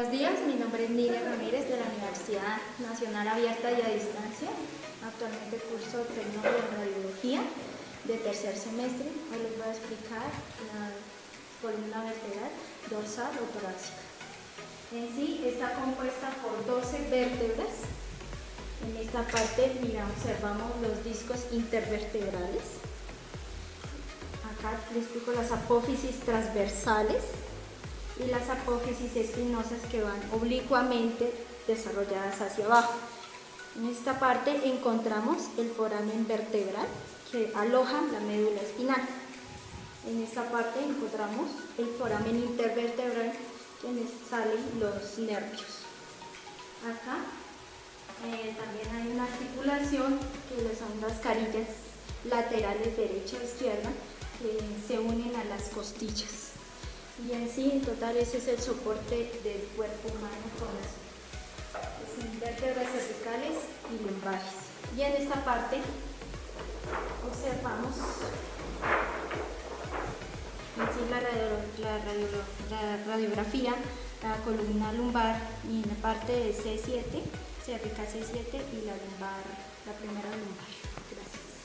Buenos días, mi nombre es Nidia Ramírez de la Universidad Nacional Abierta y a Distancia. Actualmente curso técnico en radiología de tercer semestre. Hoy les voy a explicar la columna vertebral dorsal o torácica. En sí está compuesta por 12 vértebras. En esta parte, observamos los discos intervertebrales. Acá les explico las apófisis transversales y las apófisis espinosas que van oblicuamente desarrolladas hacia abajo. En esta parte encontramos el foramen vertebral que aloja la médula espinal. En esta parte encontramos el foramen intervertebral donde salen los nervios. Acá también hay una articulación que son las carillas laterales derecha e izquierda que se unen a las costillas. Y en sí, en total, ese es el soporte del cuerpo humano con las vértebras cervicales y lumbares. Y en esta parte observamos en sí la radiografía, la columna lumbar y en la parte de C7, cervical C7 y la lumbar, la primera lumbar.